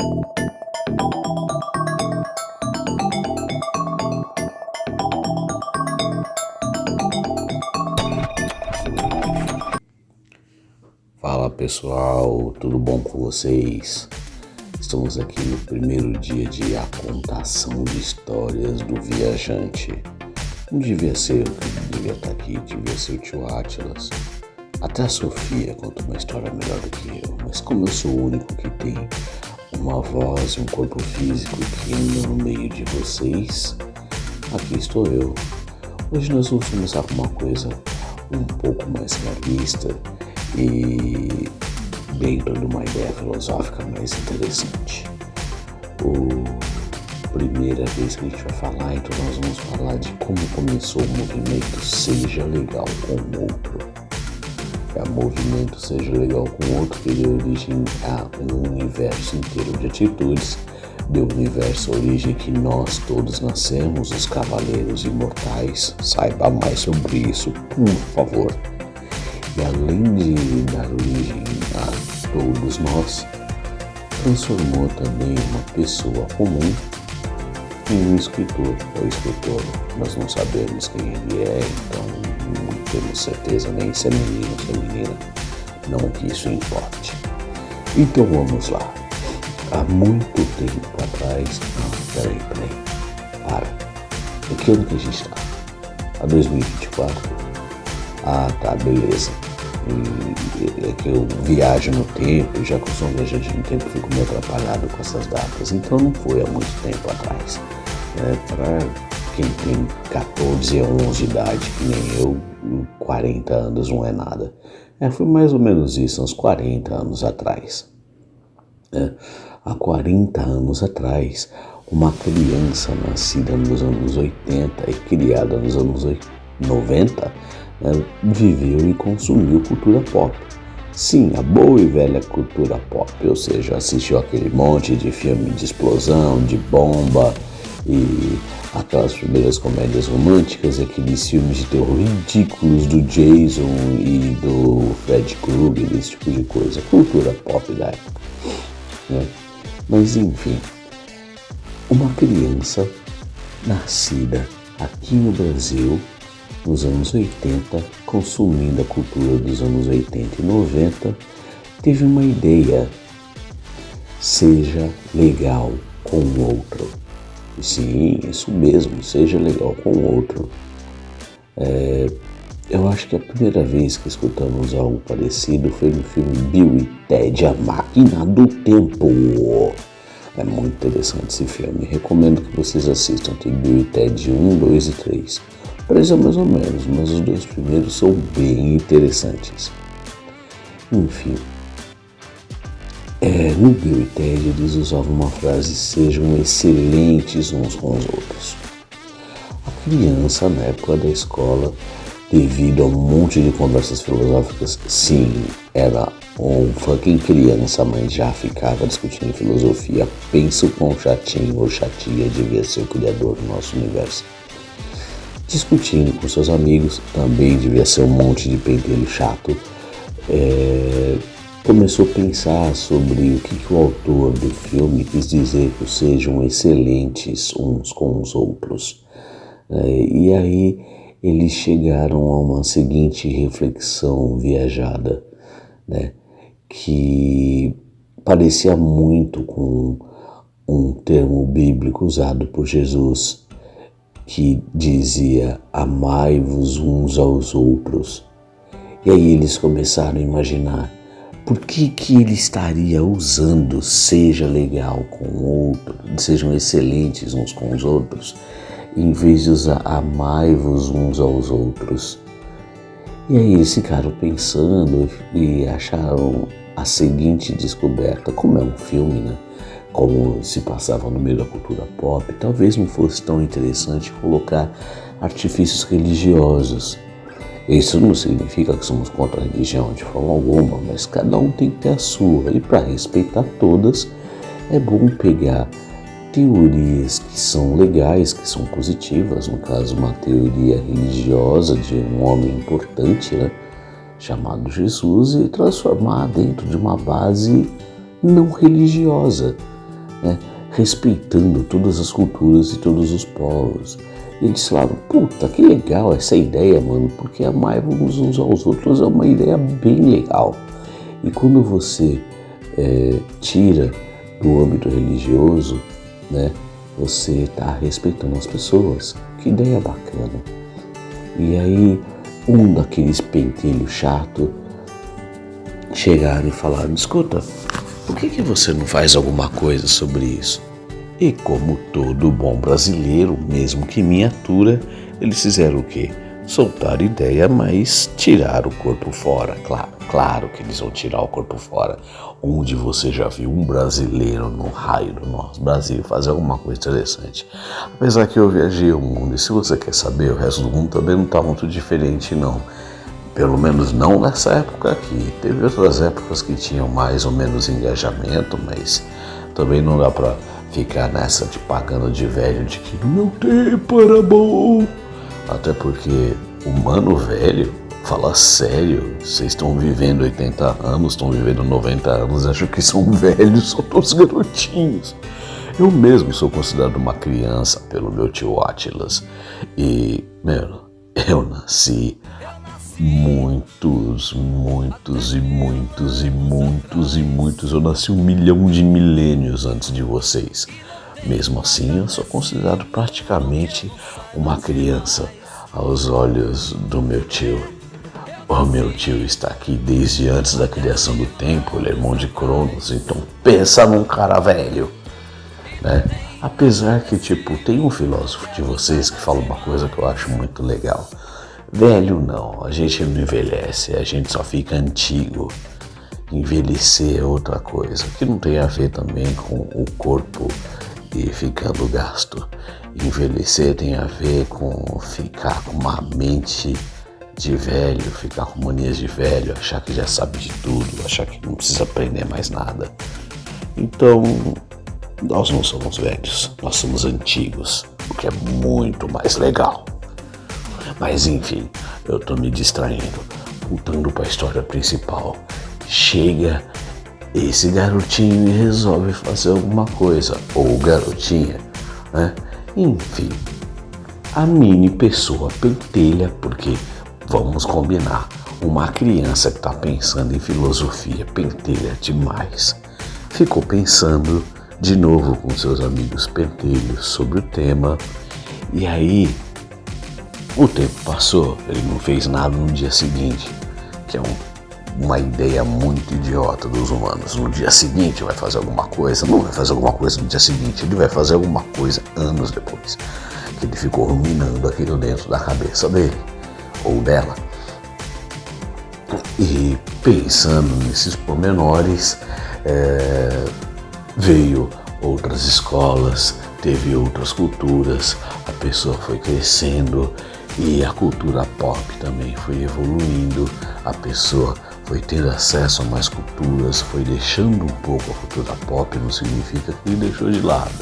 Fala pessoal, tudo bom com vocês? Estamos aqui no primeiro dia de A Contação de Histórias do Viajante. Não devia ser eu que devia estar aqui, devia ser o tio Atlas. Até a Sofia conta uma história melhor do que eu, mas como eu sou o único que tem uma voz e um corpo físico que anda no meio de vocês, aqui estou eu. Hoje nós vamos começar com uma coisa um pouco mais realista e dentro de uma ideia filosófica mais interessante. Primeira vez que a gente vai falar, então nós vamos falar de como começou o movimento Seja Legal com o Outro. O movimento Seja Legal com o Outro que deu origem a um universo inteiro de atitudes, deu universo a origem que nós todos nascemos, os cavaleiros imortais. Saiba mais sobre isso, por favor. E além de dar origem a todos nós, transformou também uma pessoa comum em um escritor ou escritora. Nós não sabemos quem ele é, então não temos certeza nem se é menino ou se é menina, não que isso importe. Então vamos lá. Há muito tempo atrás... Não, peraí. Para. Em que ano que a gente está? A 2024? Ah, tá, beleza. É que eu viajo no tempo, já que eu sou um viajante no tempo, fico meio atrapalhado com essas datas. Então não foi há muito tempo atrás. Para quem tem 14 a 11 de idade, que nem eu, 40 anos não é nada. Foi mais ou menos isso, uns 40 anos atrás. Há 40 anos atrás, uma criança nascida nos anos 80 e criada nos anos 90, viveu e consumiu cultura pop. Sim, a boa e velha cultura pop, ou seja, assistiu aquele monte de filme de explosão, de bomba e aquelas primeiras comédias românticas, aqueles filmes de terror ridículos do Jason e do Fred Krueger, esse tipo de coisa, cultura pop da época. Mas enfim, uma criança nascida aqui no Brasil nos anos 80, consumindo a cultura dos anos 80 e 90, teve uma ideia: seja legal com o outro. Sim, isso mesmo, seja legal com o outro. Eu acho que a primeira vez que escutamos algo parecido foi no filme Bill e Ted, A Máquina do Tempo. É muito interessante esse filme, recomendo que vocês assistam. Tem Bill e Ted 1, 2 e 3. 3 é mais ou menos, mas os dois primeiros são bem interessantes. Enfim, no Bill e Ted eles usavam uma frase: sejam excelentes uns com os outros. A criança, na época da escola, devido a um monte de conversas filosóficas, sim, era um fucking criança, mas já ficava discutindo filosofia. Penso quão chatinho ou chatinha devia ser o criador do nosso universo. Discutindo com seus amigos, também devia ser um monte de pentelho chato. Começou a pensar sobre o que o autor do filme quis dizer que sejam excelentes uns com os outros. E aí eles chegaram a uma seguinte reflexão viajada, que parecia muito com um termo bíblico usado por Jesus, que dizia: amai-vos uns aos outros. E aí eles começaram a imaginar por que ele estaria usando seja legal com o outro, sejam excelentes uns com os outros, em vez de usar amai-vos uns aos outros. E aí eles ficaram pensando e acharam a seguinte descoberta: como é um filme, como se passava no meio da cultura pop, talvez não fosse tão interessante colocar artifícios religiosos. Isso não significa que somos contra a religião de forma alguma, mas cada um tem que ter a sua, e para respeitar todas, é bom pegar teorias que são legais, que são positivas, no caso uma teoria religiosa de um homem importante, chamado Jesus, e transformar dentro de uma base não religiosa. né? Respeitando todas as culturas e todos os povos. E eles falaram, puta, que legal essa ideia, mano, porque amarmos uns aos outros é uma ideia bem legal. E quando você tira do âmbito religioso, né, você está respeitando as pessoas. Que ideia bacana. E aí, um daqueles pentelhos chato chegaram e falaram, escuta, por que você não faz alguma coisa sobre isso? E como todo bom brasileiro, mesmo que miniatura, eles fizeram o quê? Soltar ideia, mas tirar o corpo fora. Claro que eles vão tirar o corpo fora. Onde você já viu um brasileiro no raio do nosso Brasil fazer alguma coisa interessante? Apesar que eu viajei o mundo, e se você quer saber, o resto do mundo também não está muito diferente, não. Pelo menos não nessa época aqui. Teve outras épocas que tinham mais ou menos engajamento, mas também não dá para ficar nessa de pagando de velho de que no meu tempo era bom. Até porque o mano velho, fala sério, vocês estão vivendo 80 anos, estão vivendo 90 anos, acham que são velhos, são todos garotinhos. Eu mesmo sou considerado uma criança pelo meu tio Atlas. E, mano, eu nasci muitos, eu nasci 1 milhão de milênios antes de vocês. Mesmo assim, eu sou considerado praticamente uma criança aos olhos do meu tio. O meu tio está aqui desde antes da criação do tempo, ele é irmão de Cronos, então pensa num cara velho, né? Apesar que, tem um filósofo de vocês que fala uma coisa que eu acho muito legal. Velho não, a gente não envelhece, a gente só fica antigo. Envelhecer é outra coisa, que não tem a ver também com o corpo e ficando gasto. Envelhecer tem a ver com ficar com uma mente de velho, ficar com manias de velho, achar que já sabe de tudo, achar que não precisa aprender mais nada. Então, nós não somos velhos, nós somos antigos, o que é muito mais legal. Mas enfim, eu tô me distraindo, voltando para a história principal. Chega esse garotinho e resolve fazer alguma coisa, ou garotinha, né? Enfim, a mini pessoa pentelha, porque vamos combinar, uma criança que tá pensando em filosofia pentelha demais. Ficou pensando de novo com seus amigos pentelhos sobre o tema, e aí o tempo passou, ele não fez nada no dia seguinte, que é uma ideia muito idiota dos humanos. No dia seguinte vai fazer alguma coisa, não vai fazer alguma coisa no dia seguinte, ele vai fazer alguma coisa anos depois, que ele ficou ruminando aquilo dentro da cabeça dele, ou dela. E pensando nesses pormenores, veio outras escolas, teve outras culturas, a pessoa foi crescendo e a cultura pop também foi evoluindo, a pessoa foi tendo acesso a mais culturas, foi deixando um pouco a cultura pop, não significa que deixou de lado,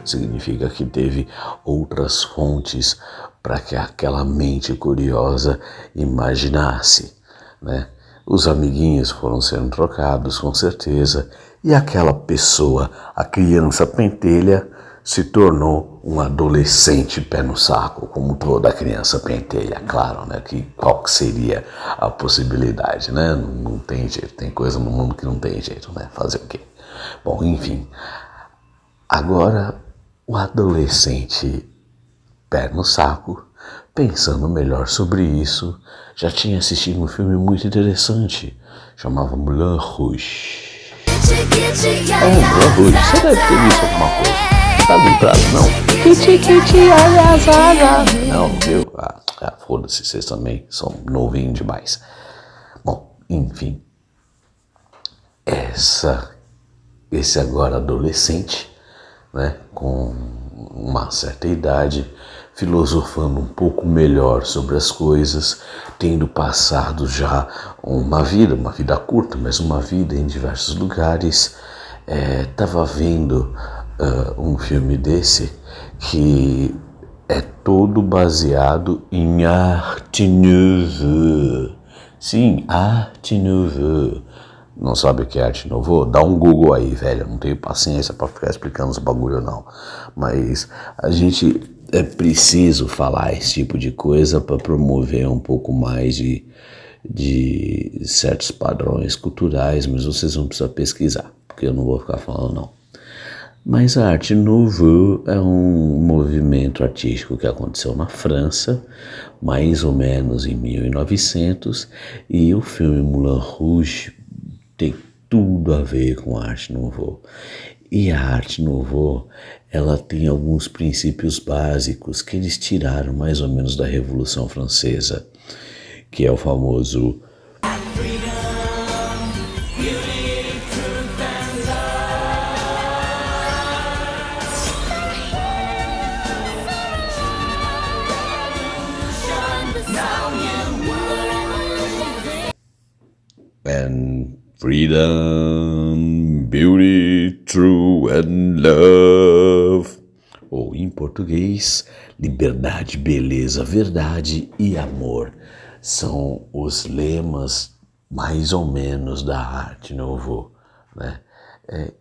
significa que teve outras fontes para que aquela mente curiosa imaginasse, né? Os amiguinhos foram sendo trocados, com certeza, e aquela pessoa, a criança pentelha, se tornou um adolescente pé no saco, como toda criança pentelha, claro, né? Qual que seria a possibilidade, né? Não tem jeito, tem coisa no mundo que não tem jeito, né? Fazer o quê? Bom, enfim, agora o adolescente pé no saco, pensando melhor sobre isso, já tinha assistido um filme muito interessante, chamava Moulin Rouge. Moulin Rouge, você deve ter visto alguma coisa. Tá lembrado, não? Não, viu? Foda-se, vocês também são novinhos demais. Bom, enfim. Esse agora adolescente, né, com uma certa idade, filosofando um pouco melhor sobre as coisas, tendo passado já uma vida curta, mas uma vida em diversos lugares, estava vendo um filme desse que é todo baseado em Arte Nouveau. Sim, Arte Nouveau. Não sabe o que é arte nouveau? Dá um Google aí, velho. Eu não tenho paciência pra ficar explicando os bagulho, não. Mas a gente é preciso falar esse tipo de coisa para promover um pouco mais de certos padrões culturais, mas vocês vão precisar pesquisar, porque eu não vou ficar falando, não. Mas a Arte Nouveau é um movimento artístico que aconteceu na França, mais ou menos em 1900, e o filme Moulin Rouge tem tudo a ver com a Arte Nouveau. E a Arte Nouveau, ela tem alguns princípios básicos que eles tiraram mais ou menos da Revolução Francesa, que é o famoso and freedom, beauty, true and love. Ou em português, liberdade, beleza, verdade e amor. São os lemas mais ou menos da Arte Nouveau, né?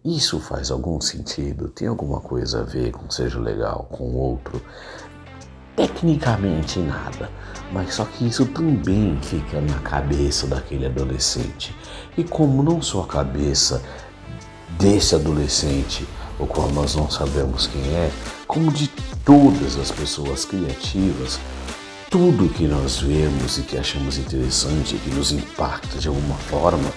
Isso faz algum sentido? Tem alguma coisa a ver com seja legal, com o outro? Tecnicamente nada, mas só que isso também fica na cabeça daquele adolescente. E como não só a cabeça desse adolescente, o qual nós não sabemos quem é, como de todas as pessoas criativas, tudo que nós vemos e que achamos interessante, que nos impacta de alguma forma,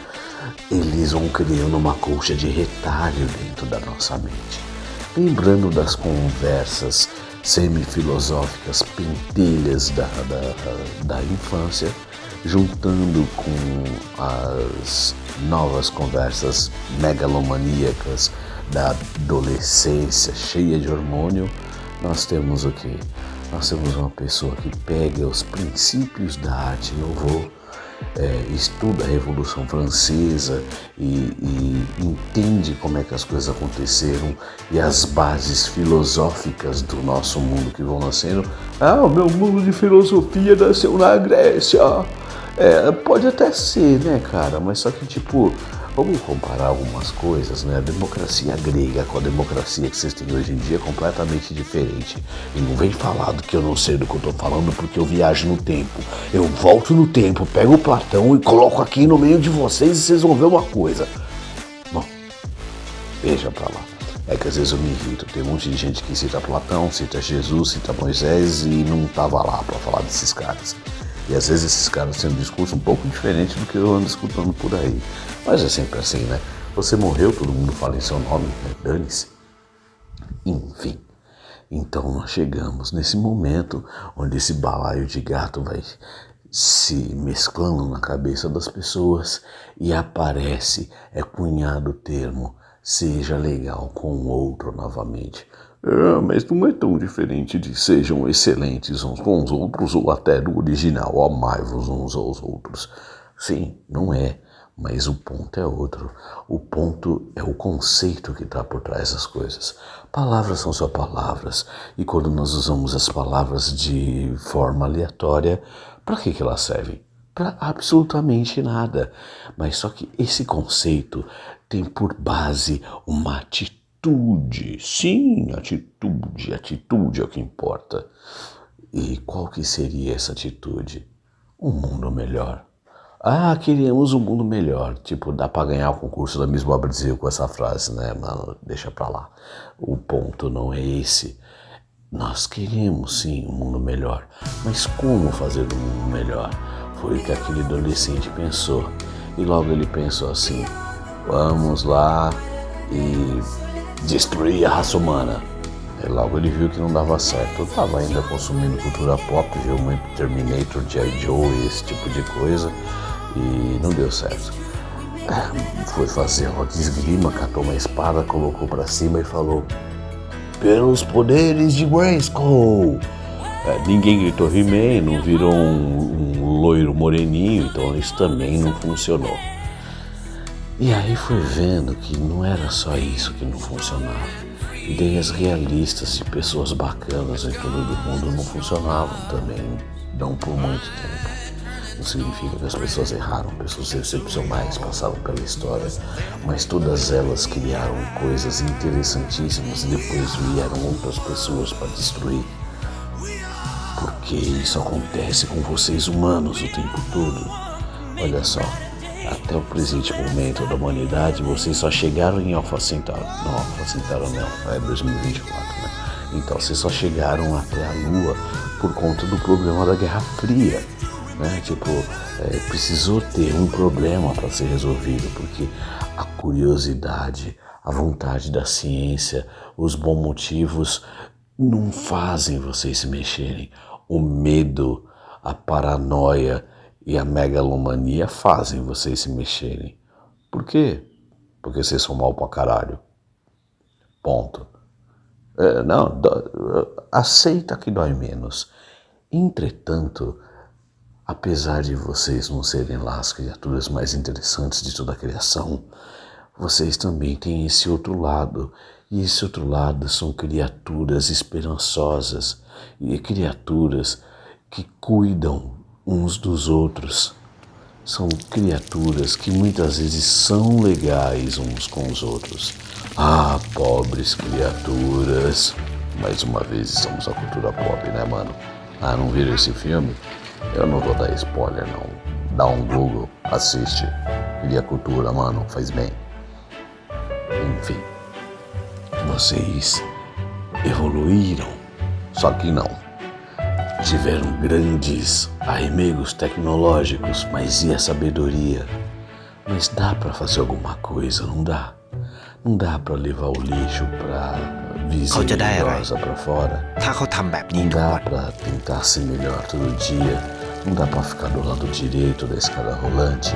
eles vão criando uma colcha de retalho dentro da nossa mente. Lembrando das conversas semifilosóficas pentelhas da infância, juntando com as novas conversas megalomaníacas da adolescência cheia de hormônio, nós temos o quê? Nós temos uma pessoa que pega os princípios da Arte Nouveau, estuda a Revolução Francesa e entende como é que as coisas aconteceram e as bases filosóficas do nosso mundo que vão nascendo. O meu mundo de filosofia nasceu na Grécia. Pode até ser, né, cara? Mas só que, vamos comparar algumas coisas, né? A democracia grega com a democracia que vocês têm hoje em dia é completamente diferente. E não vem falar do que eu não sei do que eu tô falando porque eu viajo no tempo. Eu volto no tempo, pego o Platão e coloco aqui no meio de vocês e vocês vão ver uma coisa. Bom, veja pra lá. É que às vezes eu me irrito. Tem um monte de gente que cita Platão, cita Jesus, cita Moisés e não tava lá pra falar desses caras. E às vezes esses caras têm um discurso um pouco diferente do que eu ando escutando por aí. Mas é sempre assim, né? Você morreu, todo mundo fala em seu nome, né? Dane-se. Enfim, então nós chegamos nesse momento onde esse balaio de gato vai se mesclando na cabeça das pessoas e aparece, é cunhado o termo, seja legal com o outro novamente. Mas não é tão diferente de sejam excelentes uns com os outros ou até do original, amai-vos uns aos outros. Sim, não é, mas o ponto é outro. O ponto é o conceito que está por trás das coisas. Palavras são só palavras, e quando nós usamos as palavras de forma aleatória, para que elas servem? Para absolutamente nada. Mas só que esse conceito tem por base uma atitude. Sim, atitude é o que importa. E qual que seria essa atitude? Um mundo melhor. Queremos um mundo melhor. Dá pra ganhar o concurso da Miss Brasil com essa frase, né, mano? Deixa pra lá. O ponto não é esse. Nós queremos sim um mundo melhor. Mas como fazer um mundo melhor? Foi o que aquele adolescente pensou. E logo ele pensou assim: vamos lá e destruir a raça humana. E logo ele viu que não dava certo. Eu tava ainda consumindo cultura pop, viu muito Terminator, G.I. Joe e esse tipo de coisa, e não deu certo. Foi fazer uma esgrima, catou uma espada, colocou pra cima e falou: pelos poderes de Grayskull. Ninguém gritou He-Man, não virou um loiro moreninho, então isso também não funcionou. E aí foi vendo que não era só isso que não funcionava. Ideias realistas de pessoas bacanas em todo o mundo não funcionavam também, não por muito tempo. Não significa que as pessoas erraram, pessoas excepcionais passaram pela história, mas todas elas criaram coisas interessantíssimas e depois vieram outras pessoas para destruir. Porque isso acontece com vocês humanos o tempo todo. Olha só, até o presente momento da humanidade, vocês só chegaram em Alpha Centauri. Não, Alpha Centauri não, é 2024, né? Então, vocês só chegaram até a Lua por conta do problema da Guerra Fria, né? Precisou ter um problema para ser resolvido, porque a curiosidade, a vontade da ciência, os bons motivos não fazem vocês se mexerem. O medo, a paranoia e a megalomania fazem vocês se mexerem. Por quê? Porque vocês são mal pra caralho. Ponto. Aceita que dói menos. Entretanto, apesar de vocês não serem lá as criaturas mais interessantes de toda a criação, vocês também têm esse outro lado. E esse outro lado são criaturas esperançosas e criaturas que cuidam uns dos outros. São criaturas que muitas vezes são legais uns com os outros. Ah, pobres criaturas. Mais uma vez estamos na cultura pop, né, mano? Ah, não viram esse filme? Eu não vou dar spoiler, não. Dá um Google, assiste. Cria cultura, mano, faz bem. Enfim, vocês evoluíram, só que não. Tiveram grandes arremegos tecnológicos, mas e a sabedoria? Mas dá pra fazer alguma coisa, não dá? Não dá pra levar o lixo pra vizinhança pra fora? Não dá pra tentar ser melhor todo dia? Não dá pra ficar do lado direito da escada rolante?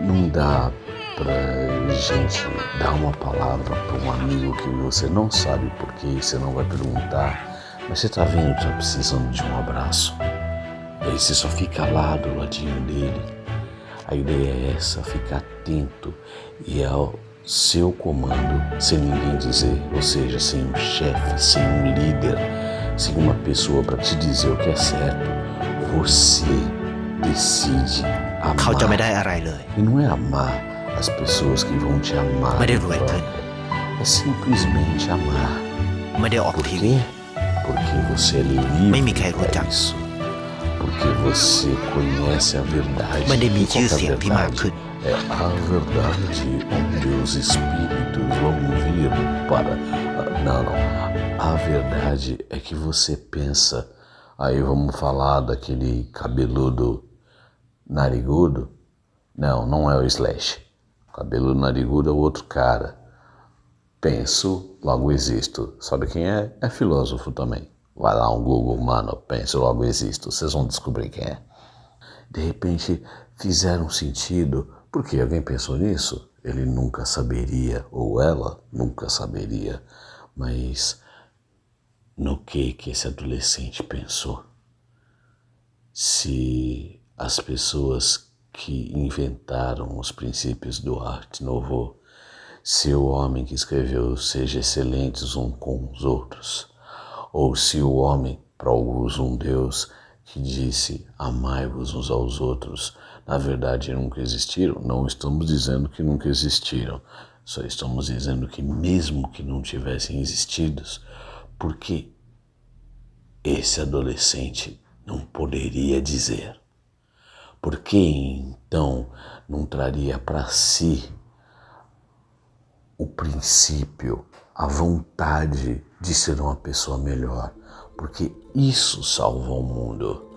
Não dá pra gente dar uma palavra pra um amigo que você não sabe porquê, você não vai perguntar, mas você tá vendo que tá precisando de um abraço. E aí você só fica lá do ladinho dele. A ideia é essa, ficar atento e ao seu comando, sem ninguém dizer, ou seja, sem um chefe, sem um líder, sem uma pessoa para te dizer o que é certo. Você decide amar. E não é amar as pessoas que vão te amar. É simplesmente amar. Por quê? Porque você é livre para isso. Porque você conhece a verdade. É a verdade onde os espíritos vão vir para... Não. A verdade é que você pensa... Aí vamos falar daquele cabeludo narigudo? Não é o Slash. O cabeludo narigudo é o outro cara. Penso, logo existo. Sabe quem é? É filósofo também. Vai lá um Google, mano, penso, logo existo. Vocês vão descobrir quem é. De repente fizeram sentido. Porque alguém pensou nisso? Ele nunca saberia, ou ela nunca saberia. Mas no que esse adolescente pensou? Se as pessoas que inventaram os princípios do Art Nouveau, se o homem que escreveu seja excelentes uns com os outros, ou se o homem, para alguns um Deus, que disse amai-vos uns aos outros, na verdade nunca existiram. Não estamos dizendo que nunca existiram, só estamos dizendo que mesmo que não tivessem existido, porque esse adolescente não poderia dizer? Por que então não traria para si o princípio, a vontade de ser uma pessoa melhor? Porque isso salva o mundo.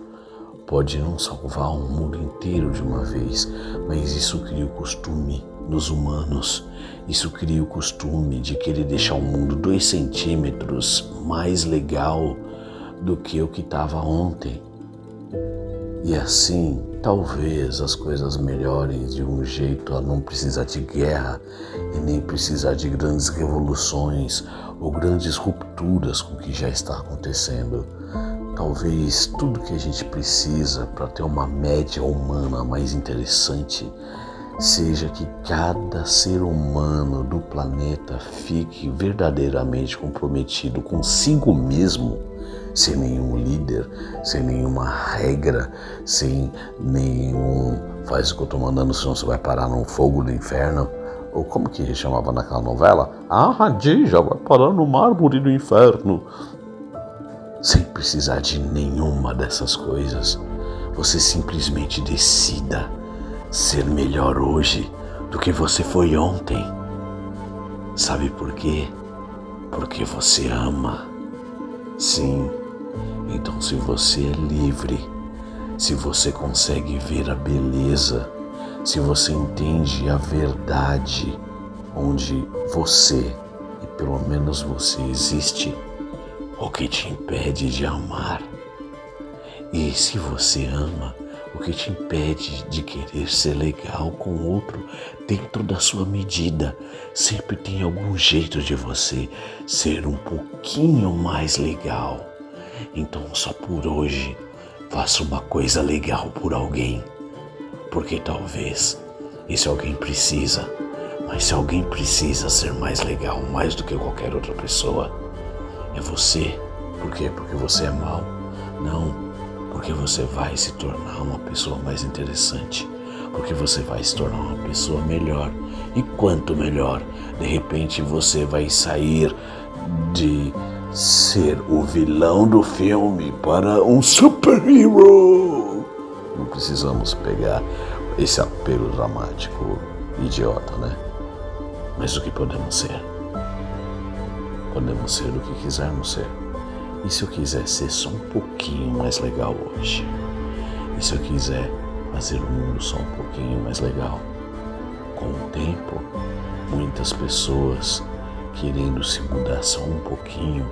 Pode não salvar o mundo inteiro de uma vez, mas isso cria o costume nos humanos. Isso cria o costume de querer deixar o mundo 2 centímetros mais legal do que o que estava ontem. E assim, talvez as coisas melhorem de um jeito a não precisar de guerra e nem precisar de grandes revoluções ou grandes rupturas com o que já está acontecendo. Talvez tudo que a gente precisa para ter uma média humana mais interessante seja que cada ser humano do planeta fique verdadeiramente comprometido consigo mesmo, sem nenhum líder, sem nenhuma regra, sem nenhum faz o que eu tô mandando, senão você vai parar no fogo do inferno. Ou como que chamava naquela novela? A Radija vai parar no mármore do inferno. Sem precisar de nenhuma dessas coisas. Você simplesmente decida ser melhor hoje do que você foi ontem. Sabe por quê? Porque você ama. Sim. Então, se você é livre, se você consegue ver a beleza, se você entende a verdade onde você, e pelo menos você existe, o que te impede de amar? E se você ama, o que te impede de querer ser legal com o outro dentro da sua medida? Sempre tem algum jeito de você ser um pouquinho mais legal. Então, só por hoje, faça uma coisa legal por alguém. Porque talvez esse alguém precisa. Mas se alguém precisa ser mais legal, mais do que qualquer outra pessoa, é você. Por quê? Porque você é mau? Não, porque você vai se tornar uma pessoa mais interessante. Porque você vai se tornar uma pessoa melhor. E quanto melhor, de repente você vai sair de ser o vilão do filme para um super-hero. Não precisamos pegar esse apelo dramático idiota, né? Mas o que podemos ser? Podemos ser o que quisermos ser. E se eu quiser ser só um pouquinho mais legal hoje? E se eu quiser fazer o mundo só um pouquinho mais legal? Com o tempo, muitas pessoas querendo se mudar só um pouquinho,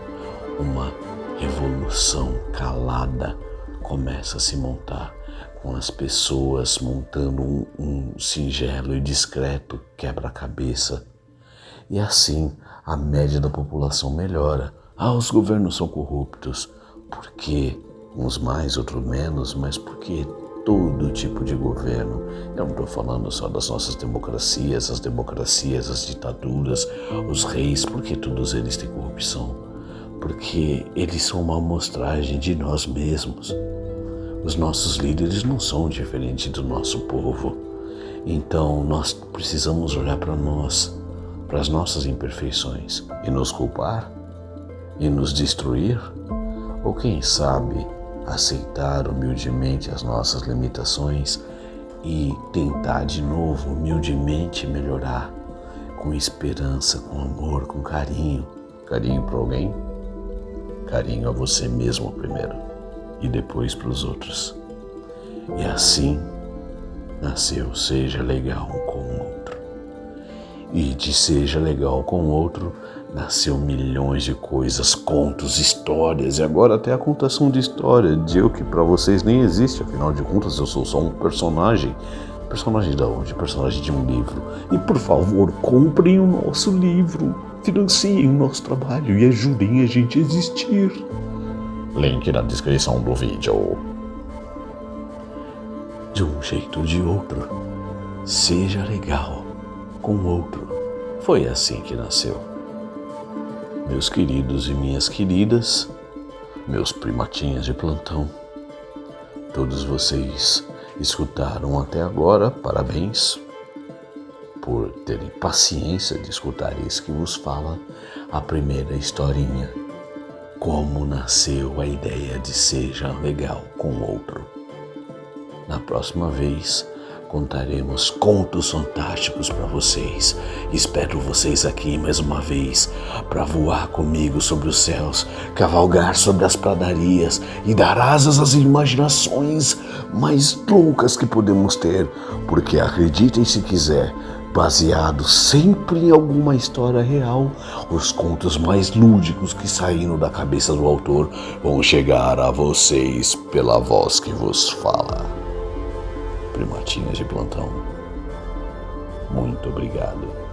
uma revolução calada começa a se montar, com as pessoas montando um singelo e discreto quebra-cabeça. E assim a média da população melhora. Os governos são corruptos. Por quê? Uns mais, outros menos, mas porque todo tipo de governo, eu não estou falando só das nossas democracias, as ditaduras, os reis, porque todos eles têm corrupção. Porque eles são uma amostragem de nós mesmos. Os nossos líderes não são diferentes do nosso povo. Então nós precisamos olhar para nós, para as nossas imperfeições e nos culpar e nos destruir, ou quem sabe aceitar humildemente as nossas limitações e tentar de novo humildemente melhorar, com esperança, com amor, com carinho. Carinho para alguém? Carinho a você mesmo primeiro e depois para os outros. E assim nasceu Seja Legal com o Outro. E de Seja Legal com o Outro nasceu milhões de coisas, contos, histórias, e agora até a contação de história, de eu que para vocês nem existe, afinal de contas eu sou só um personagem. Personagem de onde? Personagem de um livro. E por favor, comprem o nosso livro, financiem o nosso trabalho e ajudem a gente a existir. Link na descrição do vídeo. De um jeito ou de outro, seja legal com o outro. Foi assim que nasceu. Meus queridos e minhas queridas, meus primatinhas de plantão, todos vocês escutaram até agora, parabéns por terem paciência de escutar isso que vos fala, a primeira historinha, como nasceu a ideia de Seja Legal com o Outro. Na próxima vez, contaremos contos fantásticos para vocês. Espero vocês aqui mais uma vez para voar comigo sobre os céus, cavalgar sobre as pradarias e dar asas às imaginações mais loucas que podemos ter, porque acreditem se quiser, baseado sempre em alguma história real, os contos mais lúdicos que saíram da cabeça do autor vão chegar a vocês pela voz que vos fala. Primatinhas de plantão, muito obrigado.